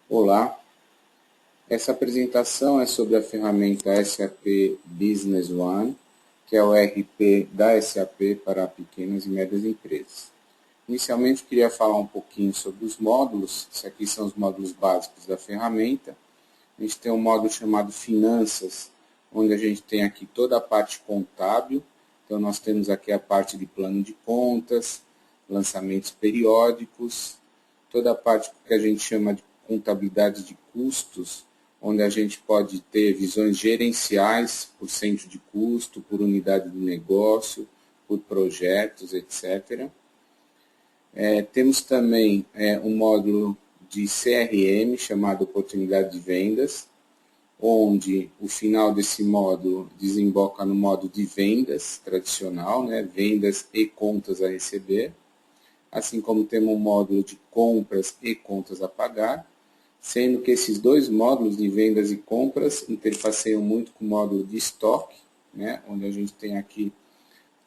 Olá, essa apresentação é sobre a ferramenta SAP Business One, que é o ERP da SAP para pequenas e médias empresas. Inicialmente, eu queria falar um pouquinho sobre os módulos. Esses aqui são os módulos básicos da ferramenta. A gente tem um módulo chamado Finanças, onde a gente tem aqui toda a parte contábil. Então, nós temos aqui a parte de plano de contas, lançamentos periódicos, toda a parte que a gente chama de contabilidade de custos, onde a gente pode ter visões gerenciais por centro de custo, por unidade de negócio, por projetos, etc. Temos também um módulo de CRM chamado Oportunidade de Vendas, onde o final desse módulo desemboca no módulo de vendas tradicional, né? Vendas e contas a receber, assim como temos um módulo de compras e contas a pagar, sendo que esses dois módulos de vendas e compras interfaceiam muito com o módulo de estoque, né? Onde a gente tem aqui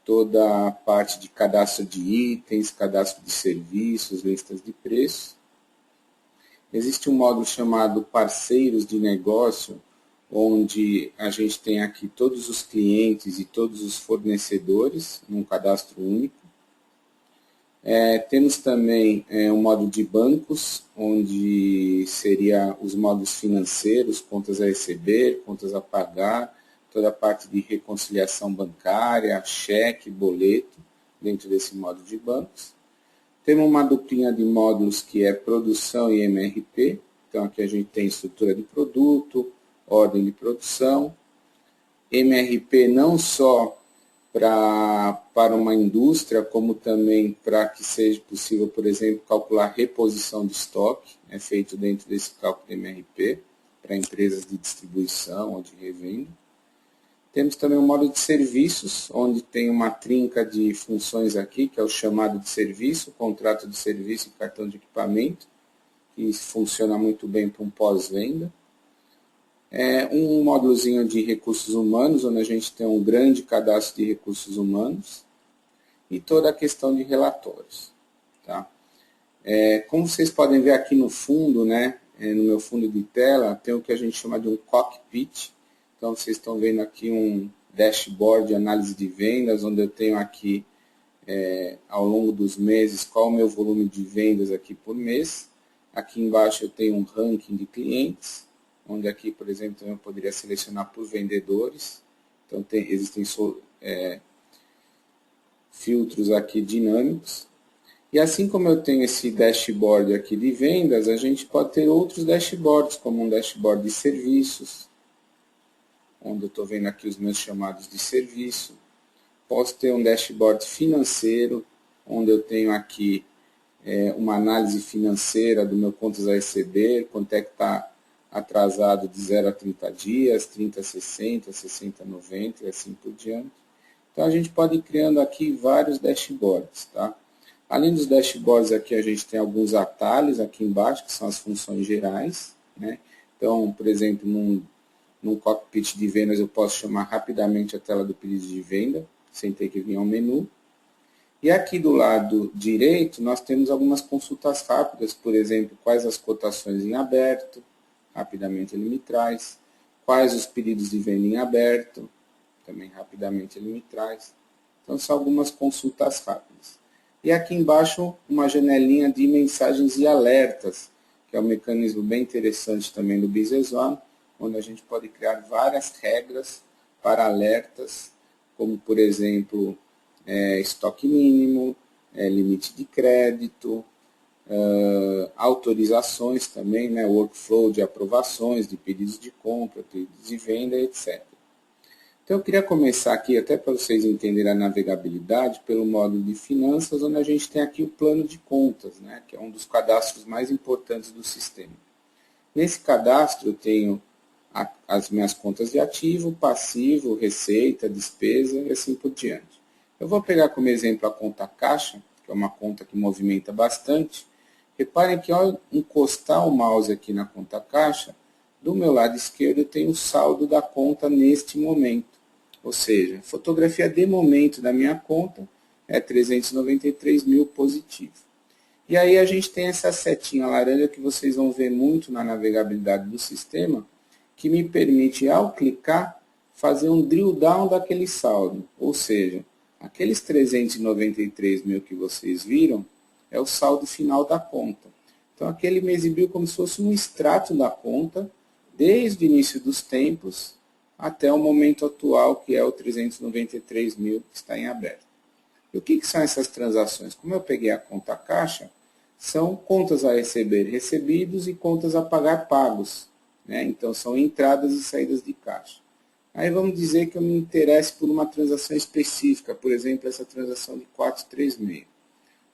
toda a parte de cadastro de itens, cadastro de serviços, listas de preços. Existe um módulo chamado parceiros de negócio, onde a gente tem aqui todos os clientes e todos os fornecedores num cadastro único. Temos também um módulo de bancos, onde seria os módulos financeiros, contas a receber, contas a pagar, toda a parte de reconciliação bancária, cheque, boleto, dentro desse módulo de bancos. Temos uma duplinha de módulos que é produção e MRP. Então, aqui a gente tem estrutura de produto, ordem de produção. MRP não só para uma indústria, como também para que seja possível, por exemplo, calcular reposição de estoque, é feito dentro desse cálculo de MRP, para empresas de distribuição ou de revenda. Temos também um módulo de serviços, onde tem uma trinca de funções aqui, que é o chamado de serviço, contrato de serviço e cartão de equipamento, que funciona muito bem para um pós-venda. Um módulozinho de recursos humanos, onde a gente tem um grande cadastro de recursos humanos, e toda a questão de relatórios. Tá? Como vocês podem ver aqui no fundo, né, no meu fundo de tela, tem o que a gente chama de um cockpit. Então, vocês estão vendo aqui um dashboard de análise de vendas, onde eu tenho aqui, ao longo dos meses, qual o meu volume de vendas aqui por mês. Aqui embaixo eu tenho um ranking de clientes, onde aqui, por exemplo, eu poderia selecionar por vendedores. Então, existem filtros aqui dinâmicos. E assim como eu tenho esse dashboard aqui de vendas, a gente pode ter outros dashboards, como um dashboard de serviços, onde eu estou vendo aqui os meus chamados de serviço. Posso ter um dashboard financeiro, onde eu tenho aqui uma análise financeira do meu contas a receber, quanto é que está atrasado de 0 a 30 dias, 30 a 60, 60 a 90 e assim por diante. Então, a gente pode ir criando aqui vários dashboards. Tá? Além dos dashboards, aqui a gente tem alguns atalhos aqui embaixo, que são as funções gerais. Né? Então, por exemplo, num cockpit de vendas, eu posso chamar rapidamente a tela do pedido de venda, sem ter que vir ao menu. E aqui do lado direito, nós temos algumas consultas rápidas, por exemplo, quais as cotações em aberto, rapidamente ele me traz, quais os pedidos de venda em aberto, também rapidamente ele me traz. Então, são algumas consultas rápidas. E aqui embaixo, uma janelinha de mensagens e alertas, que é um mecanismo bem interessante também do Business One, onde a gente pode criar várias regras para alertas, como, por exemplo, estoque mínimo, limite de crédito, autorizações também, né, workflow de aprovações, de pedidos de compra, pedidos de venda, etc. Então, eu queria começar aqui, até para vocês entenderem a navegabilidade, pelo módulo de finanças, onde a gente tem aqui o plano de contas, né, que é um dos cadastros mais importantes do sistema. Nesse cadastro, eu tenho as minhas contas de ativo, passivo, receita, despesa e assim por diante. Eu vou pegar como exemplo a conta caixa, que é uma conta que movimenta bastante. Reparem que ao encostar o mouse aqui na conta caixa, do meu lado esquerdo eu tenho o saldo da conta neste momento. Ou seja, a fotografia de momento da minha conta é 393 mil positivo. E aí a gente tem essa setinha laranja que vocês vão ver muito na navegabilidade do sistema, que me permite, ao clicar, fazer um drill down daquele saldo. Ou seja, aqueles 393 mil que vocês viram é o saldo final da conta. Então aquele me exibiu como se fosse um extrato da conta, desde o início dos tempos até o momento atual, que é o 393 mil que está em aberto. E o que são essas transações? Como eu peguei a conta caixa, são contas a receber recebidos e contas a pagar pagos, né? Então são entradas e saídas de caixa. Aí vamos dizer que eu me interesse por uma transação específica, por exemplo, essa transação de 436.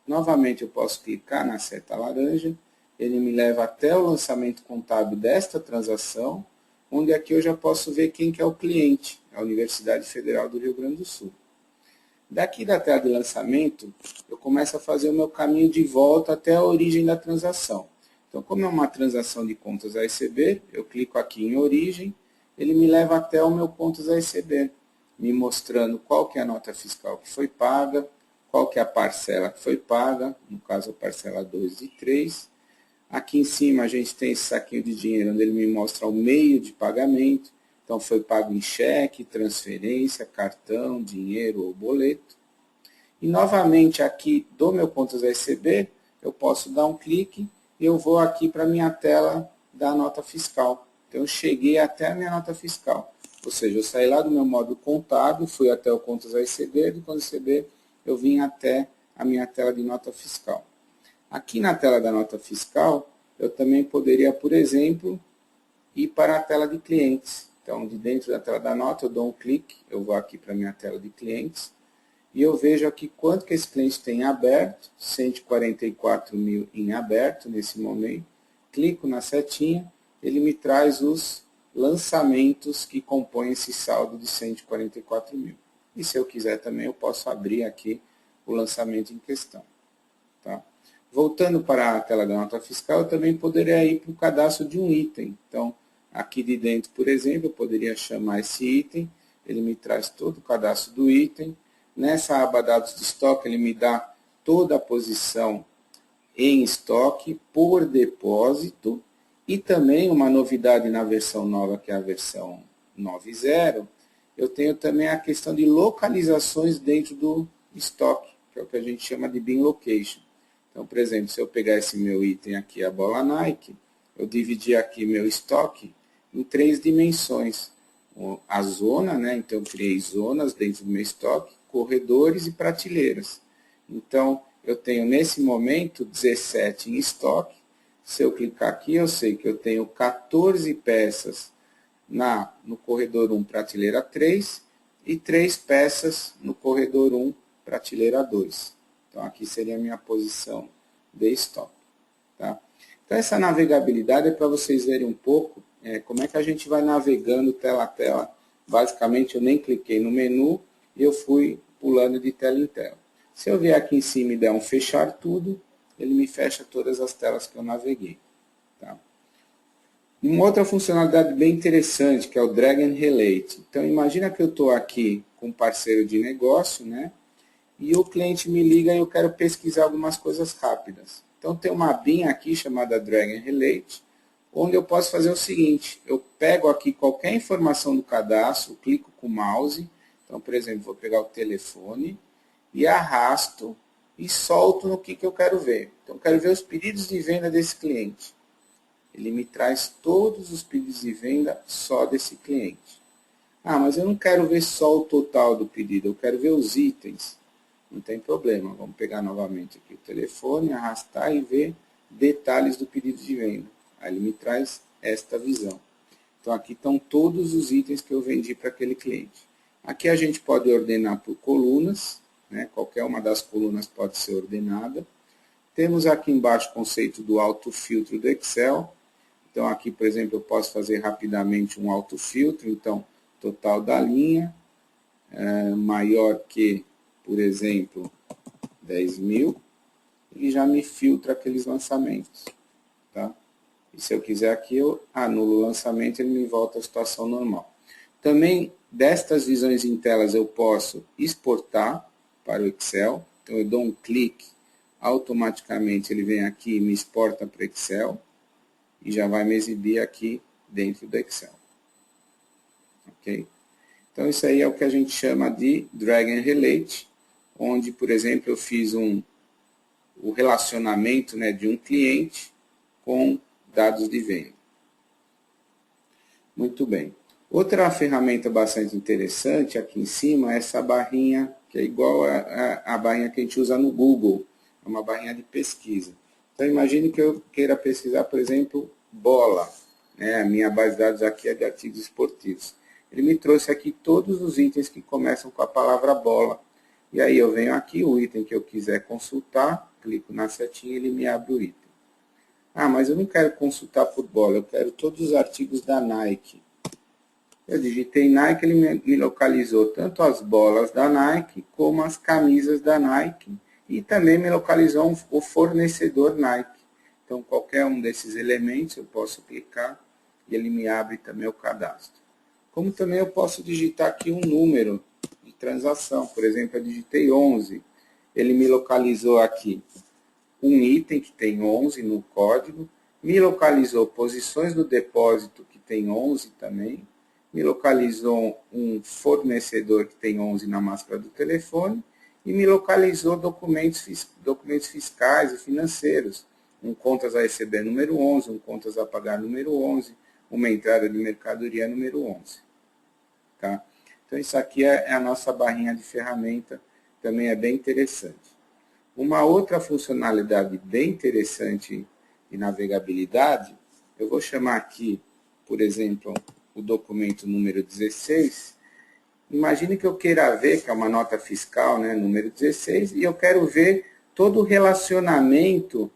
Novamente eu posso clicar na seta laranja, ele me leva até o lançamento contábil desta transação, onde aqui eu já posso ver quem que é o cliente, a Universidade Federal do Rio Grande do Sul. Daqui da tela de lançamento, eu começo a fazer o meu caminho de volta até a origem da transação. Então, como é uma transação de contas a receber, eu clico aqui em origem, ele me leva até o meu contas a receber, me mostrando qual que é a nota fiscal que foi paga, qual que é a parcela que foi paga, no caso a parcela 2 de 3. Aqui em cima a gente tem esse saquinho de dinheiro, onde ele me mostra o meio de pagamento. Então foi pago em cheque, transferência, cartão, dinheiro ou boleto. E novamente aqui do meu contas a receber, eu posso dar um clique e eu vou aqui para a minha tela da nota fiscal. Então eu cheguei até a minha nota fiscal. Ou seja, eu saí lá do meu módulo contábil, fui até o contas a receber, do contas a receber eu vim até a minha tela de nota fiscal. Aqui na tela da nota fiscal, eu também poderia, por exemplo, ir para a tela de clientes. Então, de dentro da tela da nota, eu dou um clique, eu vou aqui para a minha tela de clientes, e eu vejo aqui quanto que esse cliente tem aberto, 144 mil em aberto nesse momento. Clico na setinha, ele me traz os lançamentos que compõem esse saldo de 144 mil. E se eu quiser também, eu posso abrir aqui o lançamento em questão. Tá? Voltando para a tela da nota fiscal, eu também poderia ir para o cadastro de um item. Então, aqui de dentro, por exemplo, eu poderia chamar esse item, ele me traz todo o cadastro do item. Nessa aba dados de estoque, ele me dá toda a posição em estoque por depósito e também uma novidade na versão nova, que é a versão 9.0, eu tenho também a questão de localizações dentro do estoque, que é o que a gente chama de bin location. Então, por exemplo, se eu pegar esse meu item aqui, a bola Nike, eu dividi aqui meu estoque em 3 dimensões. A zona, né? Então eu criei zonas dentro do meu estoque, corredores e prateleiras. Então, eu tenho nesse momento 17 em estoque. Se eu clicar aqui, eu sei que eu tenho 14 peças no corredor 1, prateleira 3, e 3 peças no corredor 1, prateleira 2. Então, aqui seria a minha posição de estoque. Tá? Então, essa navegabilidade é para vocês verem um pouco como é que a gente vai navegando tela a tela. Basicamente, eu nem cliquei no menu e eu fui pulando de tela em tela. Se eu vier aqui em cima e der um fechar tudo, ele me fecha todas as telas que eu naveguei. Tá? Uma outra funcionalidade bem interessante, que é o Drag and Relate. Então, imagina que eu estou aqui com um parceiro de negócio, né? E o cliente me liga e eu quero pesquisar algumas coisas rápidas. Então, tem uma abinha aqui chamada Drag and Relate, onde eu posso fazer o seguinte, eu pego aqui qualquer informação do cadastro, clico com o mouse, então, por exemplo, vou pegar o telefone e arrasto e solto no que eu quero ver. Então, eu quero ver os pedidos de venda desse cliente. Ele me traz todos os pedidos de venda só desse cliente. Ah, mas eu não quero ver só o total do pedido, eu quero ver os itens. Não tem problema, vamos pegar novamente aqui o telefone, arrastar e ver detalhes do pedido de venda. Aí ele me traz esta visão. Então aqui estão todos os itens que eu vendi para aquele cliente. Aqui a gente pode ordenar por colunas, né? Qualquer uma das colunas pode ser ordenada. Temos aqui embaixo o conceito do autofiltro do Excel. Então aqui, por exemplo, eu posso fazer rapidamente um autofiltro. Então, total da linha, maior que, por exemplo, 10 mil, ele já me filtra aqueles lançamentos. Tá? E se eu quiser aqui, eu anulo o lançamento e ele me volta à situação normal. Também, destas visões em telas, eu posso exportar para o Excel. Então, eu dou um clique automaticamente ele vem aqui e me exporta para o Excel e já vai me exibir aqui dentro do Excel. Ok? Então, isso aí é o que a gente chama de Drag and Relate, onde, por exemplo, eu fiz o relacionamento, né, de um cliente com dados de venda. Muito bem. Outra ferramenta bastante interessante aqui em cima é essa barrinha, que é igual a barrinha que a gente usa no Google. É uma barrinha de pesquisa. Então, imagine que eu queira pesquisar, por exemplo, bola. Né? A minha base de dados aqui é de artigos esportivos. Ele me trouxe aqui todos os itens que começam com a palavra bola. E aí eu venho aqui, o item que eu quiser consultar, clico na setinha e ele me abre o item. Ah, mas eu não quero consultar por bola, eu quero todos os artigos da Nike. Eu digitei Nike, ele me localizou tanto as bolas da Nike, como as camisas da Nike, e também me localizou o fornecedor Nike. Então, qualquer um desses elementos eu posso clicar e ele me abre também o cadastro. Como também eu posso digitar aqui um número de transação. Por exemplo, eu digitei 11. Ele me localizou aqui um item que tem 11 no código, me localizou posições do depósito que tem 11 também, me localizou um fornecedor que tem 11 na máscara do telefone e me localizou documentos fiscais e financeiros, um contas a receber número 11, um contas a pagar número 11, uma entrada de mercadoria número 11. Tá? Então, isso aqui é a nossa barrinha de ferramenta, também é bem interessante. Uma outra funcionalidade bem interessante de navegabilidade, eu vou chamar aqui, por exemplo, o documento número 16. Imagine que eu queira ver, que é uma nota fiscal, né, número 16, e eu quero ver todo o relacionamento,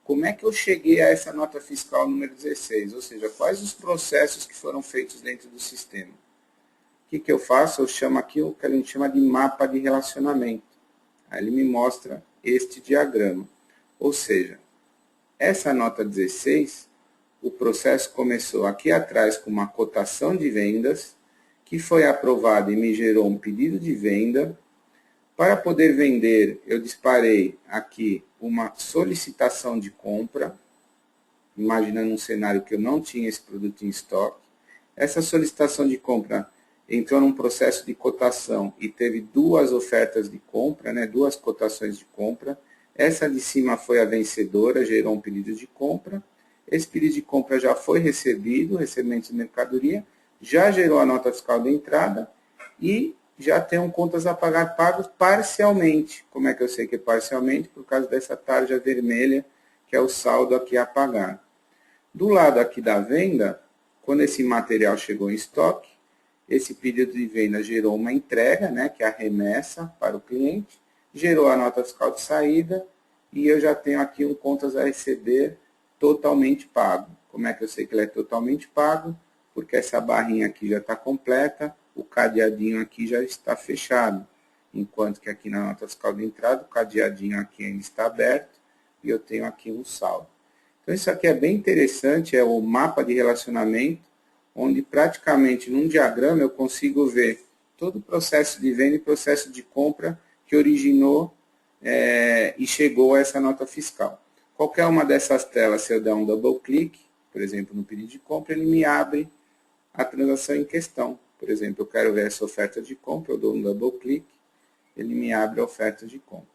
como é que eu cheguei a essa nota fiscal número 16, ou seja, quais os processos que foram feitos dentro do sistema. O que eu faço? Eu chamo aqui o que a gente chama de mapa de relacionamento. Aí ele me mostra este diagrama. Ou seja, essa nota 16, o processo começou aqui atrás com uma cotação de vendas, que foi aprovada e me gerou um pedido de venda. Para poder vender, eu disparei aqui uma solicitação de compra, imaginando um cenário que eu não tinha esse produto em estoque. Essa solicitação de compra entrou num processo de cotação e teve duas ofertas de compra, né, duas cotações de compra. Essa de cima foi a vencedora, gerou um pedido de compra. Esse pedido de compra já foi recebido, recebimento de mercadoria, já gerou a nota fiscal de entrada e já tem um contas a pagar pagos parcialmente. Como é que eu sei que é parcialmente? Por causa dessa tarja vermelha, que é o saldo aqui a pagar. Do lado aqui da venda, quando esse material chegou em estoque, esse pedido de venda gerou uma entrega, né, que é a remessa para o cliente, gerou a nota fiscal de saída e eu já tenho aqui um contas a receber totalmente pago. Como é que eu sei que ele é totalmente pago? Porque essa barrinha aqui já está completa, o cadeadinho aqui já está fechado, enquanto que aqui na nota fiscal de entrada, o cadeadinho aqui ainda está aberto e eu tenho aqui um saldo. Então isso aqui é bem interessante, é o mapa de relacionamento, onde praticamente num diagrama eu consigo ver todo o processo de venda e processo de compra que originou e chegou a essa nota fiscal. Qualquer uma dessas telas, se eu der um double click, por exemplo, no pedido de compra, ele me abre a transação em questão. Por exemplo, eu quero ver essa oferta de compra, eu dou um double click, ele me abre a oferta de compra.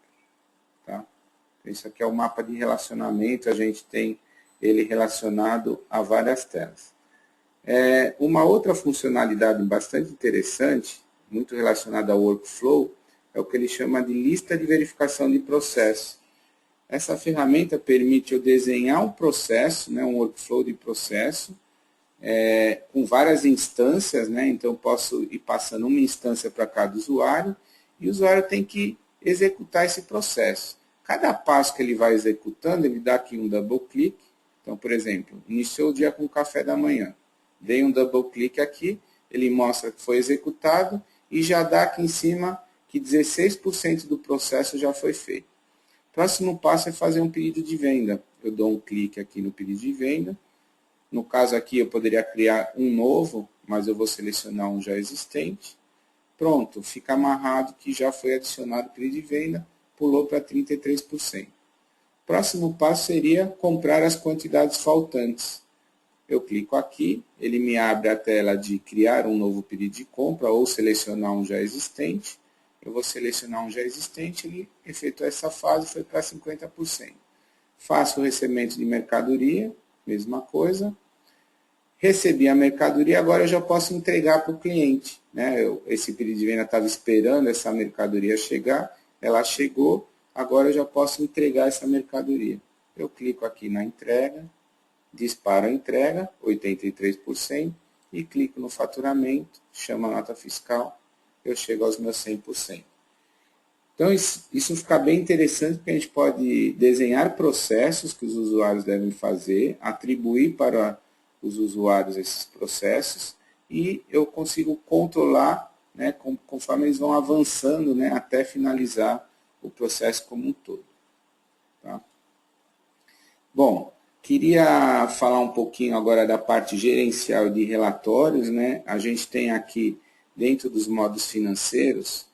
Tá? Então, isso aqui é o mapa de relacionamento, a gente tem ele relacionado a várias telas. Uma outra funcionalidade bastante interessante, muito relacionada ao workflow, é o que ele chama de lista de verificação de processo. Essa ferramenta permite eu desenhar um processo, né, um workflow de processo, com várias instâncias, né, então eu posso ir passando uma instância para cada usuário, e o usuário tem que executar esse processo. Cada passo que ele vai executando, ele dá aqui um double click. Então, por exemplo, iniciou o dia com o café da manhã. Dei um double click aqui, ele mostra que foi executado e já dá aqui em cima que 16% do processo já foi feito. Próximo passo é fazer um pedido de venda. Eu dou um clique aqui no pedido de venda. No caso aqui eu poderia criar um novo, mas eu vou selecionar um já existente. Pronto, fica amarrado que já foi adicionado o pedido de venda, pulou para 33%. Próximo passo seria comprar as quantidades faltantes. Eu clico aqui, ele me abre a tela de criar um novo pedido de compra ou selecionar um já existente. Eu vou selecionar um já existente, ele efetuou essa fase, foi para 50%. Faço o recebimento de mercadoria, mesma coisa. Recebi a mercadoria, agora eu já posso entregar para o cliente. Né? Esse pedido de venda estava esperando essa mercadoria chegar, ela chegou, agora eu já posso entregar essa mercadoria. Eu clico aqui na entrega, disparo a entrega, 83%, e clico no faturamento, chamo a nota fiscal, eu chego aos meus 100%. Então, isso fica bem interessante, porque a gente pode desenhar processos que os usuários devem fazer, atribuir para os usuários esses processos, e eu consigo controlar, né, conforme eles vão avançando, né, até finalizar o processo como um todo. Tá? Bom, queria falar um pouquinho agora da parte gerencial de relatórios, né? A gente tem aqui, dentro dos modos financeiros,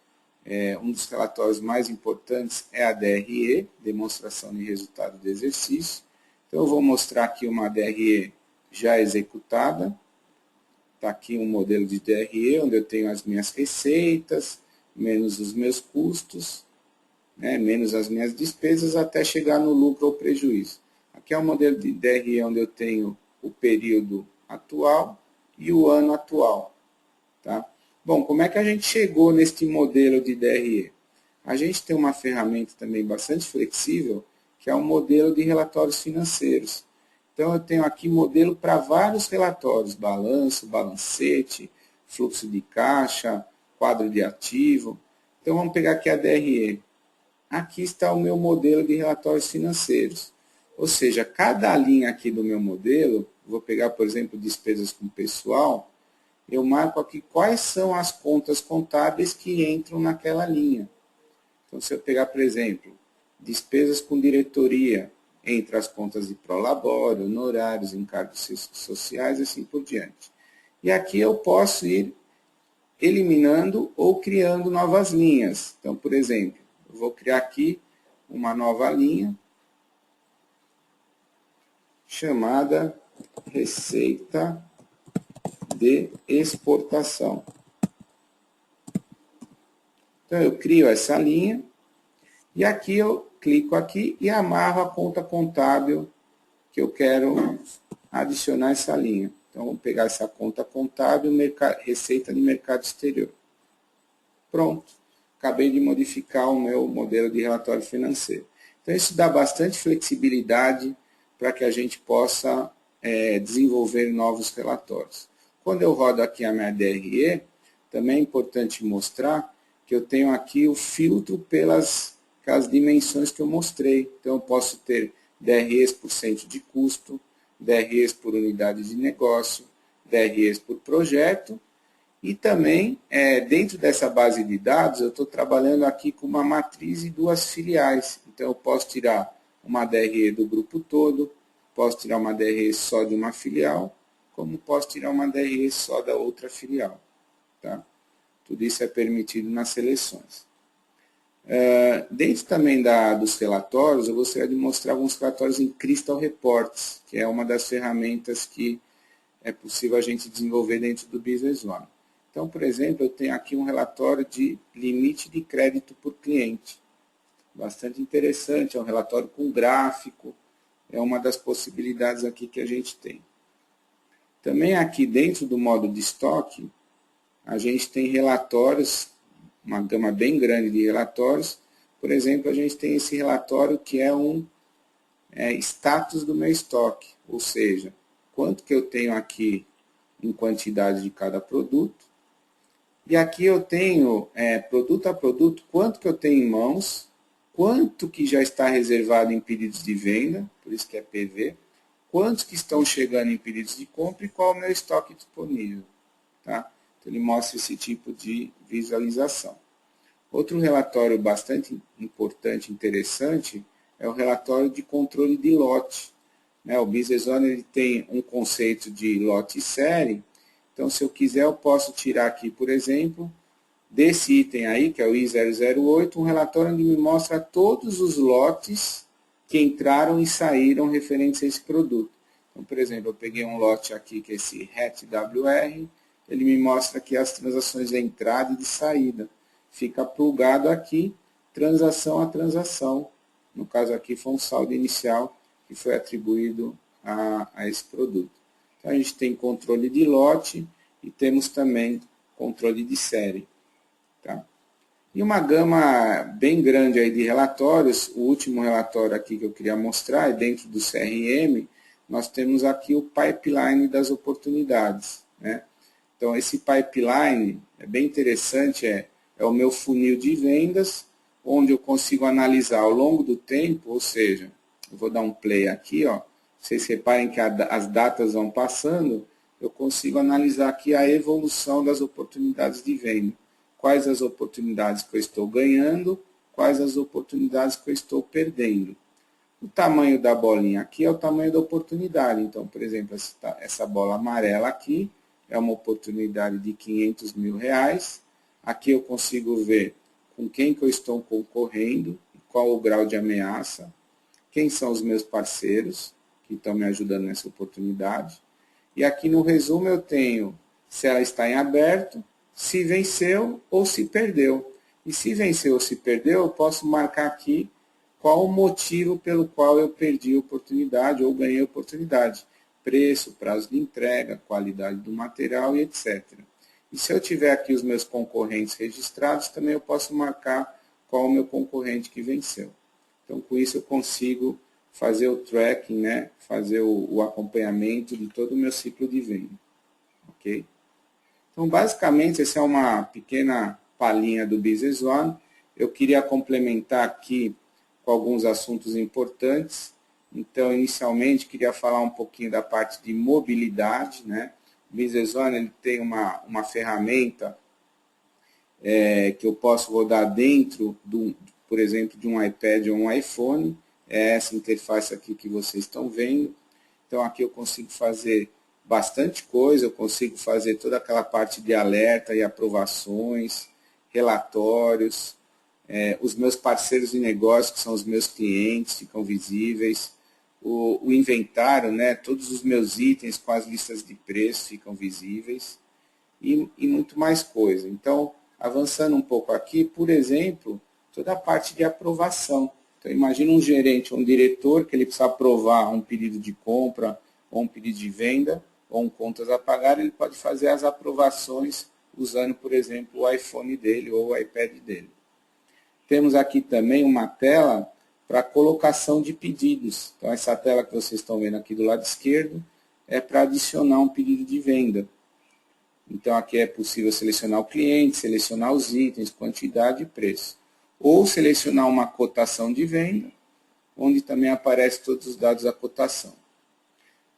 um dos relatórios mais importantes é a DRE, Demonstração de Resultado do Exercício. Então, eu vou mostrar aqui uma DRE já executada. Está aqui um modelo de DRE, onde eu tenho as minhas receitas, menos os meus custos, né, menos as minhas despesas, até chegar no lucro ou prejuízo. Aqui é um modelo de DRE onde eu tenho o período atual e o ano atual. Tá? Bom, como é que a gente chegou neste modelo de DRE? A gente tem uma ferramenta também bastante flexível, que é o modelo de relatórios financeiros. Então, eu tenho aqui modelo para vários relatórios, balanço, balancete, fluxo de caixa, quadro de ativo. Então, vamos pegar aqui a DRE. Aqui está o meu modelo de relatórios financeiros. Ou seja, cada linha aqui do meu modelo, vou pegar, por exemplo, despesas com pessoal, eu marco aqui quais são as contas contábeis que entram naquela linha. Então, se eu pegar, por exemplo, despesas com diretoria, entre as contas de prolabore, honorários, encargos sociais e assim por diante. E aqui eu posso ir eliminando ou criando novas linhas. Então, por exemplo, eu vou criar aqui uma nova linha chamada Receita de Exportação. Então, eu crio essa linha e aqui eu clico aqui e amarro a conta contábil que eu quero adicionar essa linha. Então, vamos pegar essa conta contábil, receita de mercado exterior. Pronto. Acabei de modificar o meu modelo de relatório financeiro. Então, isso dá bastante flexibilidade para que a gente possa desenvolver novos relatórios. Quando eu rodo aqui a minha DRE, também é importante mostrar que eu tenho aqui o filtro pelas dimensões que eu mostrei. Então, eu posso ter DREs por cento de custo, DREs por unidade de negócio, DREs por projeto, e também, dentro dessa base de dados, eu estou trabalhando aqui com uma matriz e duas filiais. Então, eu posso tirar uma DRE do grupo todo, posso tirar uma DRE só de uma filial, como posso tirar uma DRE só da outra filial. Tá? Tudo isso é permitido nas seleções. Dentro também dos relatórios, eu gostaria de mostrar alguns relatórios em Crystal Reports, que é uma das ferramentas que é possível a gente desenvolver dentro do Business One. Então, por exemplo, eu tenho aqui um relatório de limite de crédito por cliente. Bastante interessante, é um relatório com gráfico, é uma das possibilidades aqui que a gente tem. Também aqui dentro do modo de estoque, a gente tem relatórios, uma gama bem grande de relatórios. Por exemplo, a gente tem esse relatório que é um status do meu estoque, ou seja, quanto que eu tenho aqui em quantidade de cada produto. E aqui eu tenho, produto a produto, quanto que eu tenho em mãos, quanto que já está reservado em pedidos de venda, por isso que é PV, quantos que estão chegando em pedidos de compra e qual é o meu estoque disponível. Tá? Então, ele mostra esse tipo de visualização. Outro relatório bastante importante e interessante é o relatório de controle de lote. O Business One ele tem um conceito de lote e série. Então, se eu quiser, eu posso tirar aqui, por exemplo, desse item aí, que é o I008, um relatório onde me mostra todos os lotes que entraram e saíram referentes a esse produto. Então, por exemplo, eu peguei um lote aqui, que é esse RETWR, ele me mostra aqui as transações de entrada e de saída. Fica plugado aqui, transação a transação. No caso aqui foi um saldo inicial que foi atribuído a esse produto. Então, a gente tem controle de lote e temos também controle de série. Tá? E uma gama bem grande aí de relatórios. O último relatório aqui que eu queria mostrar é dentro do CRM. Nós temos aqui o pipeline das oportunidades, né? Então, esse pipeline é bem interessante, é o meu funil de vendas, onde eu consigo analisar ao longo do tempo, ou seja, eu vou dar um play aqui, ó. Vocês reparem que as datas vão passando, eu consigo analisar aqui a evolução das oportunidades de venda. Quais as oportunidades que eu estou ganhando, quais as oportunidades que eu estou perdendo. O tamanho da bolinha aqui é o tamanho da oportunidade. Então, por exemplo, essa bola amarela aqui é uma oportunidade de R$500 mil. Aqui eu consigo ver com quem que eu estou concorrendo, qual o grau de ameaça, quem são os meus parceiros que estão me ajudando nessa oportunidade. E aqui no resumo eu tenho se ela está em aberto, se venceu ou se perdeu. E se venceu ou se perdeu, eu posso marcar aqui qual o motivo pelo qual eu perdi a oportunidade ou ganhei a oportunidade. Preço, prazo de entrega, qualidade do material e etc. E se eu tiver aqui os meus concorrentes registrados, também eu posso marcar qual o meu concorrente que venceu. Então, com isso eu consigo fazer o tracking, né? Fazer o acompanhamento de todo o meu ciclo de venda. Ok? Então, basicamente, essa é uma pequena palhinha do Business One. Eu queria complementar aqui com alguns assuntos importantes. Então, inicialmente, queria falar um pouquinho da parte de mobilidade, né? O Business One ele tem uma ferramenta que eu posso rodar dentro, por exemplo, de um iPad ou um iPhone. É essa interface aqui que vocês estão vendo. Então, aqui eu consigo fazer bastante coisa, eu consigo fazer toda aquela parte de alerta e aprovações, relatórios, os meus parceiros de negócio, que são os meus clientes, ficam visíveis, o inventário, né, todos os meus itens com as listas de preço ficam visíveis e muito mais coisa. Então, avançando um pouco aqui, por exemplo, toda a parte de aprovação. Então, imagina um gerente, um diretor, que ele precisa aprovar um pedido de compra ou um pedido de venda, ou um contas a pagar, ele pode fazer as aprovações usando, por exemplo, o iPhone dele ou o iPad dele. Temos aqui também uma tela para colocação de pedidos. Então, essa tela que vocês estão vendo aqui do lado esquerdo é para adicionar um pedido de venda. Então, aqui é possível selecionar o cliente, selecionar os itens, quantidade e preço. Ou selecionar uma cotação de venda, onde também aparecem todos os dados da cotação.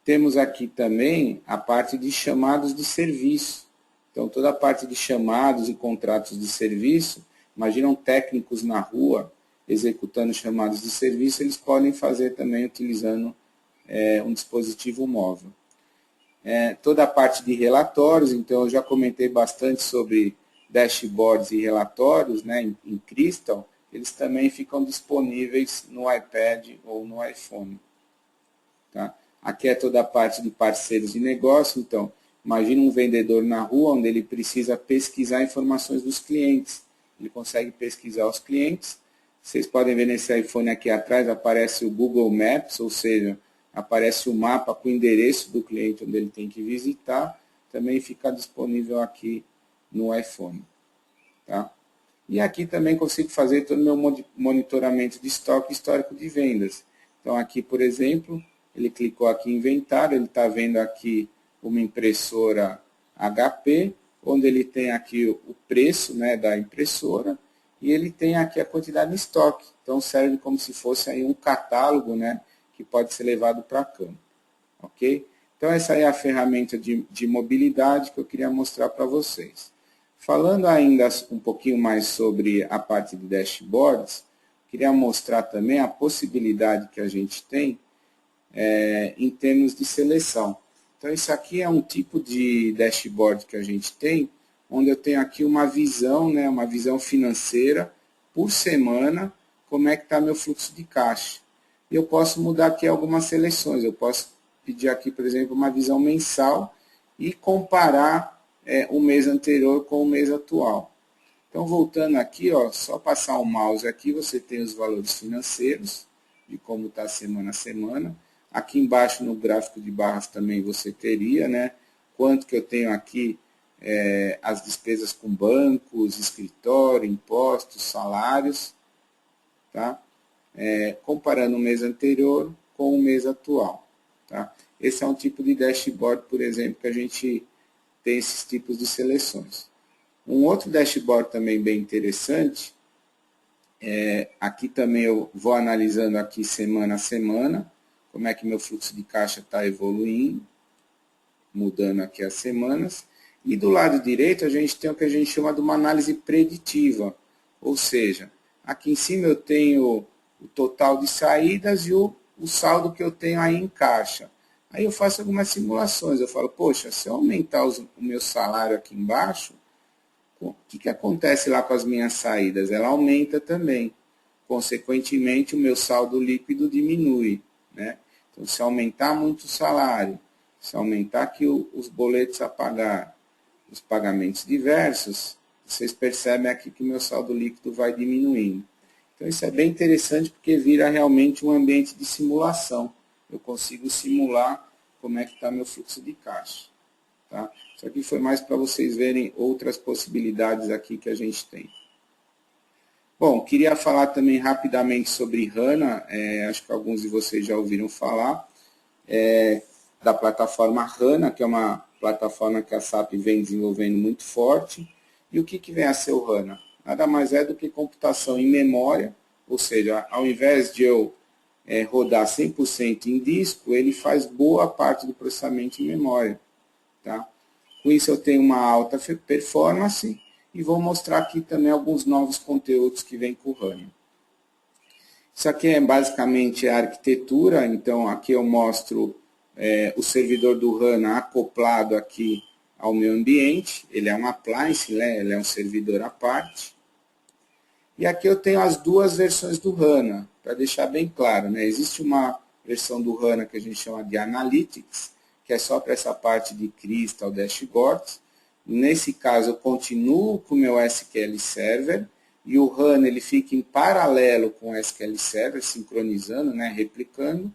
Temos aqui também a parte de chamados de serviço. Então, toda a parte de chamados e contratos de serviço, imaginam técnicos na rua executando chamados de serviço, eles podem fazer também utilizando um dispositivo móvel. Toda a parte de relatórios, então eu já comentei bastante sobre dashboards e relatórios, né, em Crystal, eles também ficam disponíveis no iPad ou no iPhone. Tá? Aqui é toda a parte de parceiros de negócio, então, imagina um vendedor na rua onde ele precisa pesquisar informações dos clientes. Ele consegue pesquisar os clientes. Vocês podem ver nesse iPhone aqui atrás, aparece o Google Maps, ou seja, aparece o mapa com o endereço do cliente onde ele tem que visitar. Também fica disponível aqui no iPhone. Tá? E aqui também consigo fazer todo o meu monitoramento de estoque e histórico de vendas. Então aqui, por exemplo, ele clicou aqui em inventário, ele está vendo aqui uma impressora HP, onde ele tem aqui o preço, né, da impressora e ele tem aqui a quantidade de estoque. Então serve como se fosse aí um catálogo, né, que pode ser levado para campo. Ok? Então essa é a ferramenta de mobilidade que eu queria mostrar para vocês. Falando ainda um pouquinho mais sobre a parte de dashboards, queria mostrar também a possibilidade que a gente tem em termos de seleção. Então, isso aqui é um tipo de dashboard que a gente tem, onde eu tenho aqui uma visão, né, uma visão financeira por semana, como é que está meu fluxo de caixa. e eu posso mudar aqui algumas seleções. Eu posso pedir aqui, por exemplo, uma visão mensal e comparar o mês anterior com o mês atual. Então, voltando aqui, ó, só passar o mouse aqui, você tem os valores financeiros, de como está semana a semana. Aqui embaixo, no gráfico de barras, também você teria, né, quanto que eu tenho aqui, as despesas com bancos, escritório, impostos, salários, tá? Comparando o mês anterior com o mês atual. Tá? Esse é um tipo de dashboard, por exemplo, que a gente tem esses tipos de seleções. Um outro dashboard também bem interessante, aqui também eu vou analisando aqui semana a semana, como é que meu fluxo de caixa está evoluindo, mudando aqui as semanas. E do lado direito a gente tem o que a gente chama de uma análise preditiva, ou seja, aqui em cima eu tenho o total de saídas e o saldo que eu tenho aí em caixa. Aí eu faço algumas simulações, eu falo, poxa, se eu aumentar o meu salário aqui embaixo, o que acontece lá com as minhas saídas? Ela aumenta também. Consequentemente, o meu saldo líquido diminui, né? Então, se aumentar muito o salário, se aumentar aqui os boletos a pagar, os pagamentos diversos, vocês percebem aqui que o meu saldo líquido vai diminuindo. Então, isso é bem interessante porque vira realmente um ambiente de simulação. Eu consigo simular como é que está meu fluxo de caixa. Tá? Isso aqui foi mais para vocês verem outras possibilidades aqui que a gente tem. Bom, queria falar também rapidamente sobre HANA, acho que alguns de vocês já ouviram falar, da plataforma HANA, que é uma plataforma que a SAP vem desenvolvendo muito forte. E o que vem a ser o HANA? Nada mais é do que computação em memória, ou seja, ao invés de eu rodar 100% em disco, ele faz boa parte do processamento em memória. Tá? Com isso eu tenho uma alta performance e vou mostrar aqui também alguns novos conteúdos que vem com o HANA. Isso aqui é basicamente a arquitetura, então aqui eu mostro o servidor do HANA acoplado aqui ao meu ambiente, ele é um appliance, né? Ele é um servidor à parte. E aqui eu tenho as duas versões do HANA, para deixar bem claro, né? Existe uma versão do HANA que a gente chama de Analytics, que é só para essa parte de Crystal Dashboards. Nesse caso, eu continuo com o meu SQL Server, e o HANA ele fica em paralelo com o SQL Server, sincronizando, né, replicando.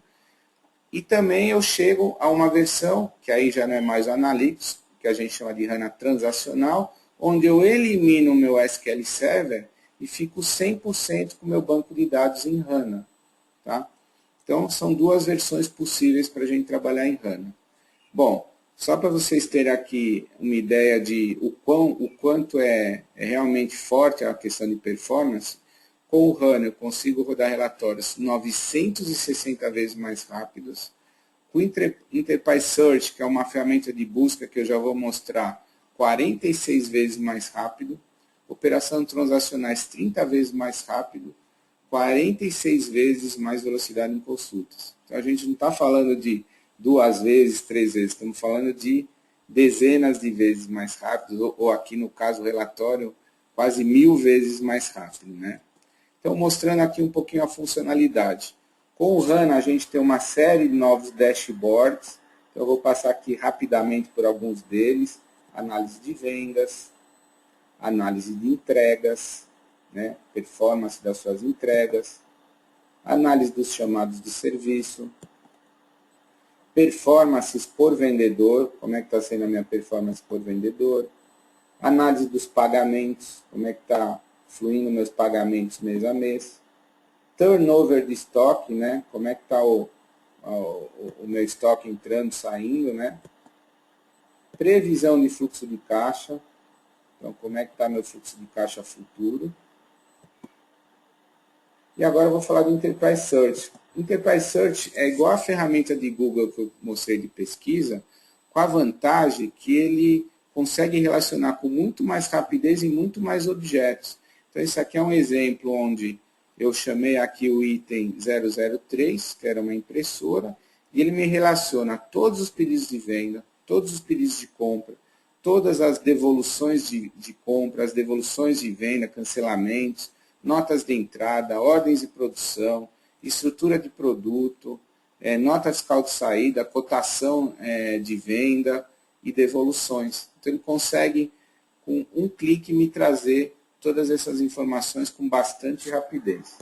E também eu chego a uma versão, que aí já não é mais o Analytics, que a gente chama de HANA Transacional, onde eu elimino o meu SQL Server e fico 100% com o meu banco de dados em HANA. Tá? Então, são duas versões possíveis para a gente trabalhar em HANA. Bom, só para vocês terem aqui uma ideia de o quanto é realmente forte a questão de performance, com o HANA eu consigo rodar relatórios 960 vezes mais rápidos. Com o Enterprise Search, que é uma ferramenta de busca que eu já vou mostrar, 46 vezes mais rápido. Operação transacionais 30 vezes mais rápido. 46 vezes mais velocidade em consultas. Então a gente não está falando de 2 vezes, 3 vezes, estamos falando de dezenas de vezes mais rápido, ou aqui no caso o relatório, quase 1000 vezes mais rápido. Né? Então mostrando aqui um pouquinho a funcionalidade. Com o HANA a gente tem uma série de novos dashboards, então eu vou passar aqui rapidamente por alguns deles, análise de vendas, análise de entregas, né, performance das suas entregas, análise dos chamados de serviço, performances por vendedor, como é que está sendo a minha performance por vendedor, análise dos pagamentos, como é que está fluindo meus pagamentos mês a mês, turnover de estoque, né, como é que está o meu estoque entrando, saindo, né, previsão de fluxo de caixa, então como é que está meu fluxo de caixa futuro. E agora eu vou falar do Enterprise Search. Enterprise Search é igual a ferramenta de Google que eu mostrei de pesquisa, com a vantagem que ele consegue relacionar com muito mais rapidez e muito mais objetos. Então, esse aqui é um exemplo onde eu chamei aqui o item 003, que era uma impressora, e ele me relaciona todos os pedidos de venda, todos os pedidos de compra, todas as devoluções de compra, as devoluções de venda, cancelamentos, notas de entrada, ordens de produção. estrutura de produto, nota fiscal de saída, cotação de venda e devoluções. Então, ele consegue, com um clique, me trazer todas essas informações com bastante rapidez.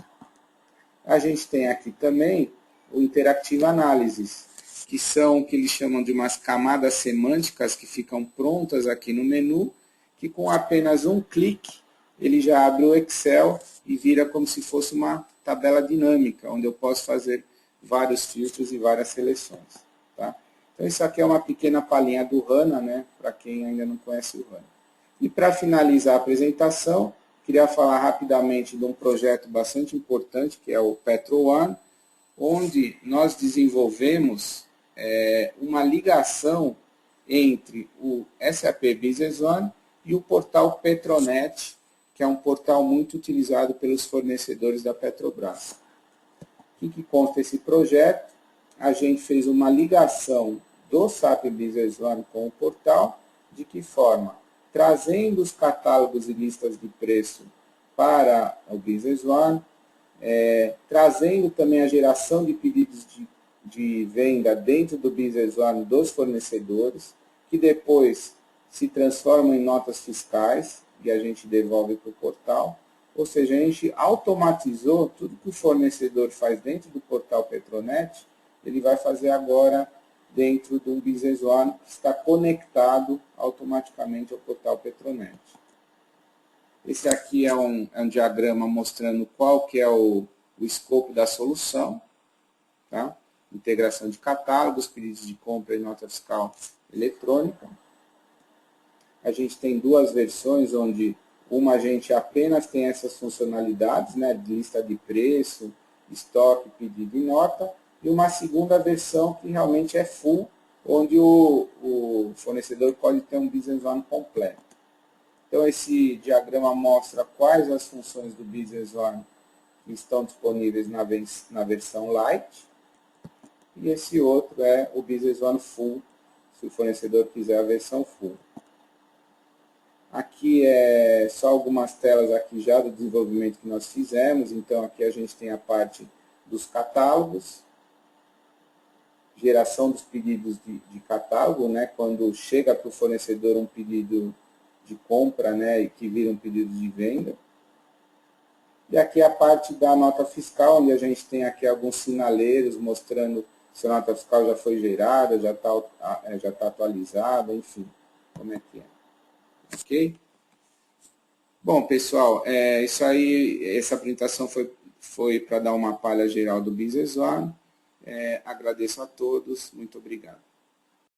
A gente tem aqui também o Interactive Analysis, que são o que eles chamam de umas camadas semânticas que ficam prontas aqui no menu, que com apenas um clique ele já abre o Excel e vira como se fosse uma tabela dinâmica, onde eu posso fazer vários filtros e várias seleções. Tá? Então isso aqui é uma pequena palhinha do HANA, né, para quem ainda não conhece o HANA. E para finalizar a apresentação, queria falar rapidamente de um projeto bastante importante, que é o PetroOne, onde nós desenvolvemos uma ligação entre o SAP Business One e o portal Petronet, que é um portal muito utilizado pelos fornecedores da Petrobras. O que consta esse projeto? A gente fez uma ligação do SAP Business One com o portal. De que forma? Trazendo os catálogos e listas de preço para o Business One, trazendo também a geração de pedidos de venda dentro do Business One dos fornecedores, que depois se transformam em notas fiscais e a gente devolve para o portal. Ou seja, a gente automatizou tudo que o fornecedor faz dentro do portal Petronet, ele vai fazer agora dentro do Business One, que está conectado automaticamente ao portal Petronet. Esse aqui é um diagrama mostrando qual que é o escopo da solução. Tá? Integração de catálogos, pedidos de compra e nota fiscal eletrônica. A gente tem duas versões, onde uma a gente apenas tem essas funcionalidades, né, de lista de preço, estoque, pedido e nota, e uma segunda versão que realmente é full, onde o fornecedor pode ter um Business One completo. Então, esse diagrama mostra quais as funções do Business One que estão disponíveis na versão Lite, e esse outro é o Business One Full, se o fornecedor quiser a versão Full. Aqui é só algumas telas aqui já do desenvolvimento que nós fizemos. Então, aqui a gente tem a parte dos catálogos, geração dos pedidos de catálogo, né, quando chega para o fornecedor um pedido de compra, né, e que vira um pedido de venda. E aqui a parte da nota fiscal, onde a gente tem aqui alguns sinaleiros mostrando se a nota fiscal já foi gerada, já está atualizada, enfim, como é que é. Ok? Bom, pessoal, isso aí, essa apresentação foi para dar uma palha geral do Business One. Agradeço a todos, muito obrigado.